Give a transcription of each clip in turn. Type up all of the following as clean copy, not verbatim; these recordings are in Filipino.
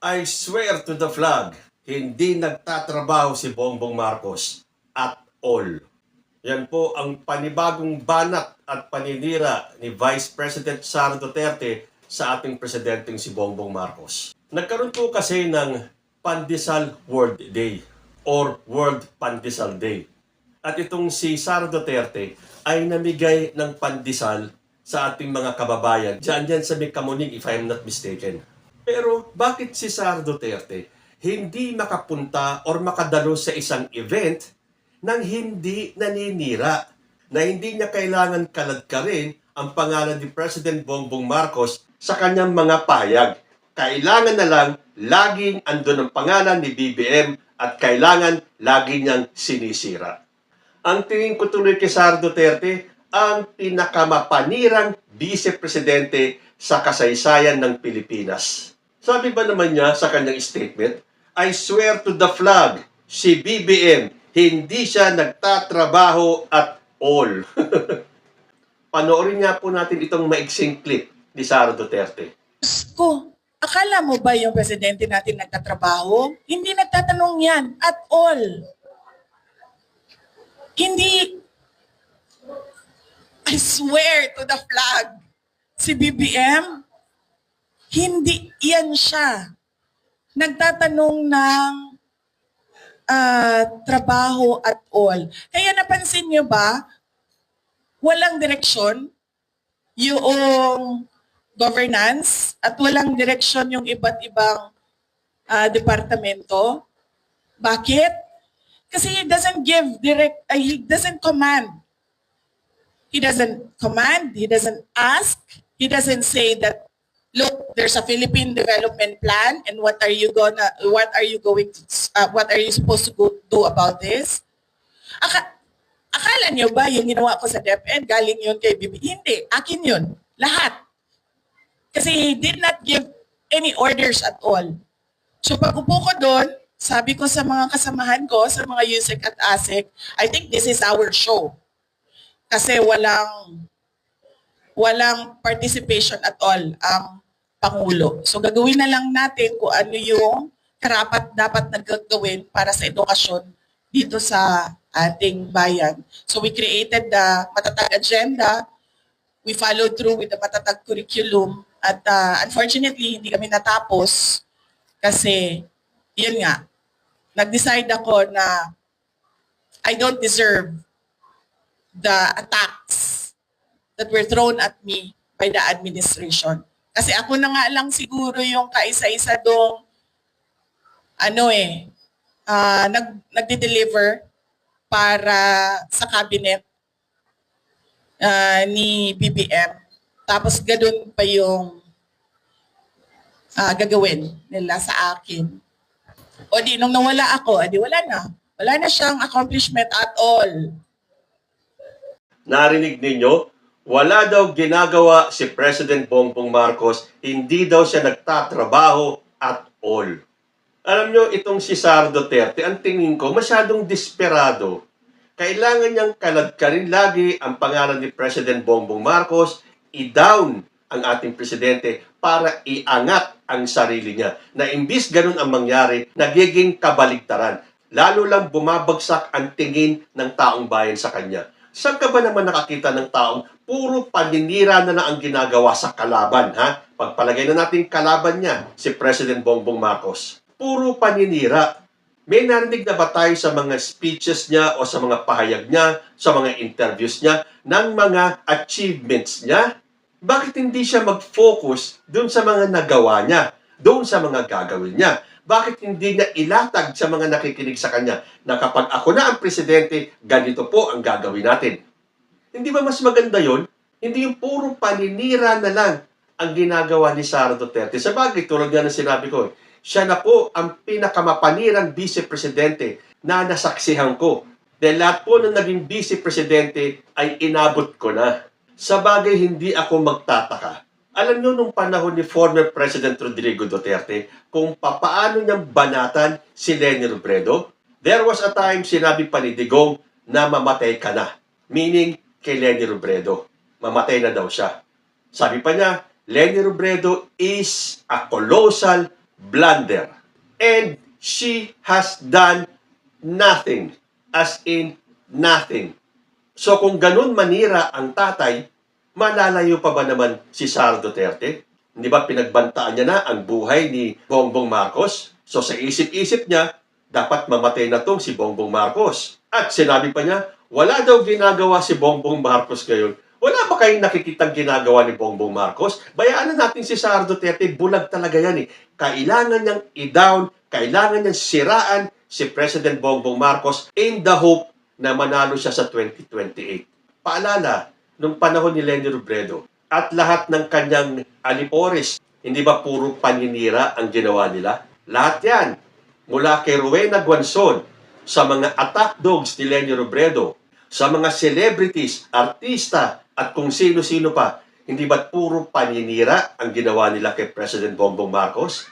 I swear to the flag, hindi nagtatrabaho si Bongbong Marcos at all. Yan po ang panibagong banat at paninira ni Vice President Sara Duterte sa ating presidenteng si Bongbong Marcos. Nagkaroon po kasi ng Pandesal World Day or World Pandesal Day. At itong si Sara Duterte ay namigay ng pandesal sa ating mga kababayan. Diyan sa Mekamuning, if I'm not mistaken. Pero bakit si Sara Duterte hindi makapunta or makadalo sa isang event nang hindi naninira? Na hindi niya kailangan kaladkarin ang pangalan ni President Bongbong Marcos sa kanyang mga pahayag. Kailangan na lang laging andun ang pangalan ni BBM at kailangan lagi niyang sinisira. Ang tingin ko tuloy kay Sara Duterte, ang pinakamapanirang vice-presidente sa kasaysayan ng Pilipinas. Sabi ba naman niya sa kanyang statement, I swear to the flag, si BBM, hindi siya nagtatrabaho at all. Panoorin nga po natin itong maiksing clip ni Sara Duterte. Ko, akala mo ba yung presidente natin nagtatrabaho? Hindi nagtatanong yan at all. Hindi, I swear to the flag, si BBM, hindi yan siya. Nagtatanong ng trabaho at all. Kaya napansin niyo ba, walang direksyon yung governance at walang direksyon yung iba't ibang departamento. Bakit? Kasi he doesn't give he doesn't command. He doesn't command, he doesn't ask, he doesn't say that, look, there's a Philippine development plan and what are you supposed to do about this? Akala niyo ba yung ginawa ko sa DepEd, galing yun kay BB? Hindi, akin yun. Lahat. Kasi he did not give any orders at all. So pag upo ko doon, sabi ko sa mga kasamahan ko, sa mga USEC at ASEC, I think this is our show. Kasi walang participation at all ang Pangulo. So gagawin na lang natin kung ano yung karapat dapat nagagawin para sa edukasyon dito sa ating bayan. So we created the matatag agenda, we followed through with the matatag curriculum, at unfortunately hindi kami natapos kasi yun nga, nag-decide ako na I don't deserve the attacks that were thrown at me by the administration. Kasi ako na nga lang siguro yung kaisa-isa dong nagde-deliver para sa cabinet ni BBM. Tapos ganoon pa yung gagawin nila sa akin. O di, nung nawala ako, di wala na. Wala na siyang accomplishment at all. Narinig ninyo? Wala daw ginagawa si President Bongbong Marcos, hindi daw siya nagtatrabaho at all. Alam nyo, itong si Sara Duterte, ang tingin ko, masyadong desperado. Kailangan niyang kaladkarin lagi ang pangalan ni President Bongbong Marcos, i-down ang ating presidente para iangat ang sarili niya. Na imbis ganun ang mangyari, nagiging kabaligtaran. Lalo lang bumabagsak ang tingin ng taong bayan sa kanya. Saan ka ba naman nakakita ng taong puro paninira na ang ginagawa sa kalaban, ha? Pagpalagay na natin kalaban niya, si President Bongbong Marcos. Puro paninira. May narinig na ba tayo sa mga speeches niya o sa mga pahayag niya, sa mga interviews niya, ng mga achievements niya? Bakit hindi siya mag-focus doon sa mga nagawa niya, doon sa mga gagawin niya? Bakit hindi niya ilatag sa mga nakikinig sa kanya na kapag ako na ang presidente, ganito po ang gagawin natin? Hindi ba mas maganda yon? Hindi yung puro paninira na lang ang ginagawa ni Sara Duterte. Sa bagay, tulad nga ng sinabi ko, siya na po ang pinakamapanirang vice-presidente na nasaksihan ko. Dahil lahat po na naging vice-presidente ay inabot ko na. Sa bagay, hindi ako magtataka. Alam nyo nung panahon ni former President Rodrigo Duterte kung papaano niyang banatan si Leni Robredo? There was a time sinabi pa ni Digong na mamatay ka na. Meaning kay Leni Robredo. Mamatay na daw siya. Sabi pa niya, Leni Robredo is a colossal blunder. And she has done nothing. As in, nothing. So kung ganun manira ang tatay, malalayo pa ba naman si Sara Duterte? Hindi ba pinagbantaan niya na ang buhay ni Bongbong Marcos? So sa isip-isip niya, dapat mamatay na tong si Bongbong Marcos. At sinabi pa niya, wala daw ginagawa si Bongbong Marcos ngayon. Wala ba kayong nakikitang ginagawa ni Bongbong Marcos? Bayaan na natin si Sara Duterte, bulag talaga yan eh. Kailangan niyang i-down, kailangan niyang siraan si President Bongbong Marcos in the hope na manalo siya sa 2028. Paalala, nung panahon ni Leni Robredo at lahat ng kanyang alipores, hindi ba puro paninira ang ginawa nila? Lahat yan, mula kay Rowena Guanzon, sa mga attack dogs ni Leni Robredo, sa mga celebrities, artista, at kung sino-sino pa, hindi ba puro paninira ang ginawa nila kay President Bongbong Marcos?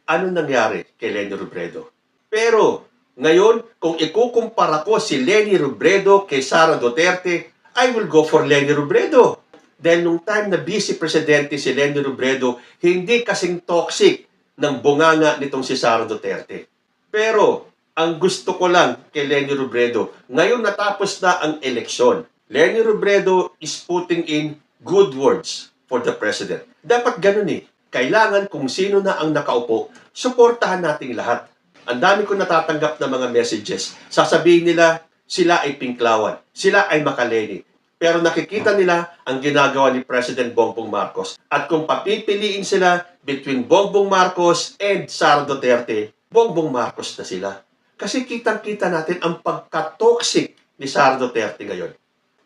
Ano nangyari kay Leni Robredo? Pero ngayon, kung ikukumpara ko si Leni Robredo kay Sara Duterte, I will go for Leni Robredo. Dahil nung time na vice presidente si Leni Robredo, hindi kasing toxic ng bunganga nitong si Sara Duterte. Pero ang gusto ko lang kay Leni Robredo, ngayon natapos na ang eleksyon. Leni Robredo is putting in good words for the president. Dapat ganun eh. Kailangan kung sino na ang nakaupo, suportahan nating lahat. Ang dami ko natatanggap na mga messages. Sasabihin nila, sila ay pinklawan. Sila ay makaleni. Pero nakikita nila ang ginagawa ni President Bongbong Marcos. At kung papipiliin sila between Bongbong Marcos and Sara Duterte, Bongbong Marcos na sila. Kasi kitang-kita natin ang pagka-toxic ni Sara Duterte ngayon.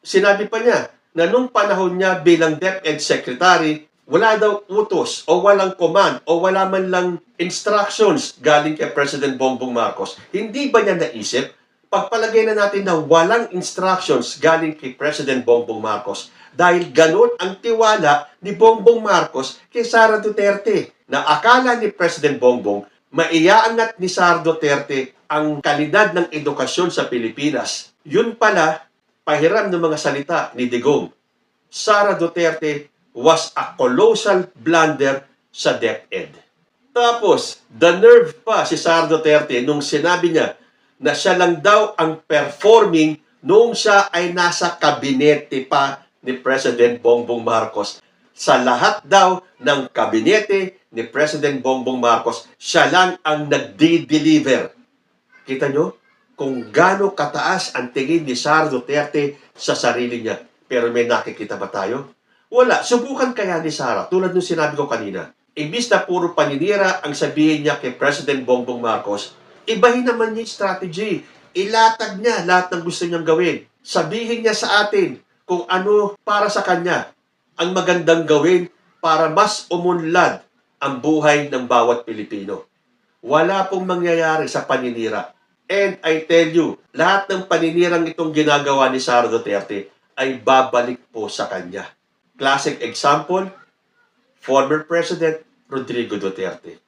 Sinabi pa niya na nung panahon niya bilang DepEd Secretary, wala daw utos o walang command o wala man lang instructions galing kay President Bongbong Marcos. Hindi ba niya naisip? Pagpalagay na natin na walang instructions galing kay President Bongbong Marcos dahil ganun ang tiwala ni Bongbong Marcos kay Sara Duterte na akala ni President Bongbong maiaangat ni Sara Duterte ang kalidad ng edukasyon sa Pilipinas. Yun pala, pahiram ng mga salita ni Digong. Sara Duterte was a colossal blunder sa DepEd. Tapos, the nerve pa si Sara Duterte nung sinabi niya na siya lang daw ang performing noong siya ay nasa kabinete pa ni President Bongbong Marcos. Sa lahat daw ng kabinete ni President Bongbong Marcos, siya lang ang nagdi-deliver. Kita nyo? Kung gaano kataas ang tingin ni Sara Duterte sa sarili niya. Pero may nakikita ba tayo? Wala. Subukan kaya ni Sara, tulad nung sinabi ko kanina. Imbis na puro paninira ang sabihin niya kay President Bongbong Marcos, ibahin naman niya yung strategy. Ilatag niya lahat ng gusto niyang gawin. Sabihin niya sa atin kung ano para sa kanya ang magandang gawin para mas umunlad ang buhay ng bawat Pilipino. Wala pong mangyayari sa paninira. And I tell you, lahat ng paninirang itong ginagawa ni Sara Duterte ay babalik po sa kanya. Classic example, former President Rodrigo Duterte.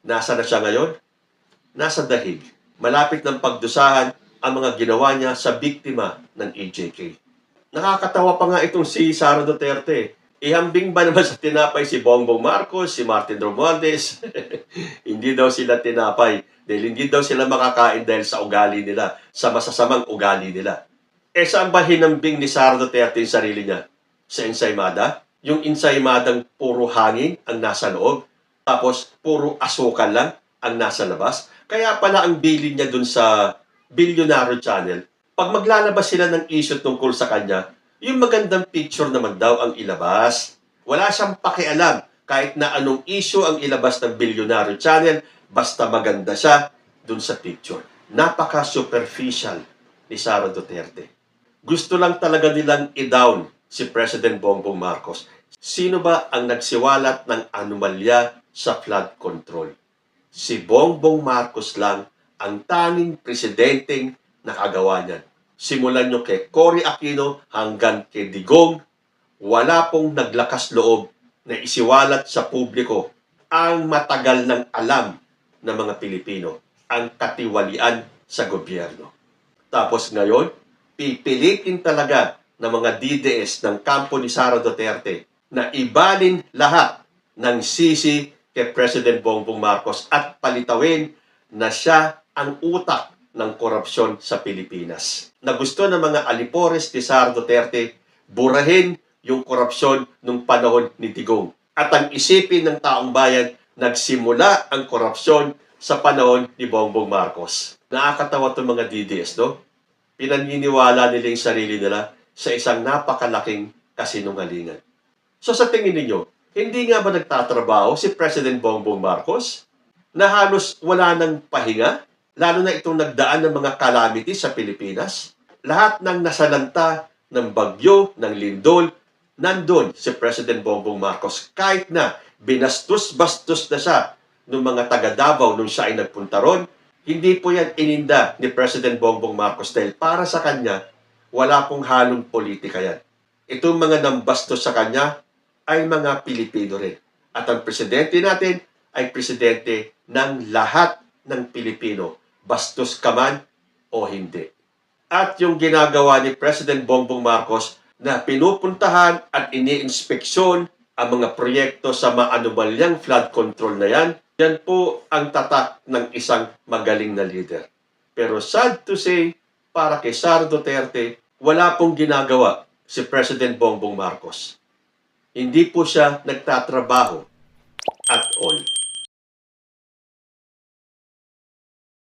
Nasa na siya ngayon? Nasa dahig. Malapit ng pagdusahan ang mga ginawa niya sa biktima ng EJK. Nakakatawa pa nga itong si Sara Duterte. Ihambing ba naman sa tinapay si Bongbong Marcos, si Martin Romualdez? Hindi daw sila tinapay. Dahil hindi daw sila makakain dahil sa ugali nila, sa masasamang ugali nila. Saan ba hinambing ni Sara Duterte yung sarili niya? Sa ensaymada? Yung ensaymadang puro hangin ang nasa loob, tapos puro asukal lang ang nasa labas. Kaya pala ang bilin niya dun sa Billionaire Channel, pag maglalabas sila ng issue tungkol sa kanya, yung magandang picture naman daw ang ilabas. Wala siyang pakialam kahit na anong issue ang ilabas ng Billionaire Channel, basta maganda siya dun sa picture. Napaka-superficial ni Sara Duterte. Gusto lang talaga nilang i-down si President Bongbong Marcos. Sino ba ang nagsiwalat ng anomalya sa flood control? Si Bongbong Marcos lang ang tanging presidenteng nakagawa niyan. Simulan nyo kay Cory Aquino hanggang kay Digong, wala pong naglakas loob na isiwalat sa publiko ang matagal ng alam ng mga Pilipino, ang katiwalian sa gobyerno. Tapos ngayon, pipilitin talaga ng mga DDS ng kampo ni Sara Duterte na ibalin lahat ng sisi kay President Bongbong Marcos at palitawin na siya ang utak ng korupsyon sa Pilipinas. Na gusto ng mga alipores ni Sara Duterte burahin yung korupsyon nung panahon ni Digong. At ang isipin ng taong bayan, nagsimula ang korupsyon sa panahon ni Bongbong Marcos. Nakakatawa itong mga DDS, no? Pinaniniwala nila yung sarili nila sa isang napakalaking kasinungalingan. So sa tingin ninyo, hindi nga ba nagtatrabaho si President Bongbong Marcos na halos wala nang pahinga? Lalo na itong nagdaan ng mga calamity sa Pilipinas? Lahat ng nasalanta ng bagyo, ng lindol, nandun si President Bongbong Marcos. Kahit na binastos-bastos na siya ng mga taga Davao nung siya ay nagpunta ron, hindi po yan ininda ni President Bongbong Marcos dahil para sa kanya, wala pong halong politika yan. Itong mga nambastos sa kanya ay mga Pilipino rin. At ang presidente natin ay presidente ng lahat ng Pilipino, bastos ka man o hindi. At yung ginagawa ni President Bongbong Marcos na pinupuntahan at iniinspeksyon ang mga proyekto sa maanumalyang flood control na yan, yan po ang tatak ng isang magaling na leader. Pero sad to say, para kay Sara Duterte, wala pong ginagawa si President Bongbong Marcos. Hindi po siya nagtatrabaho at all.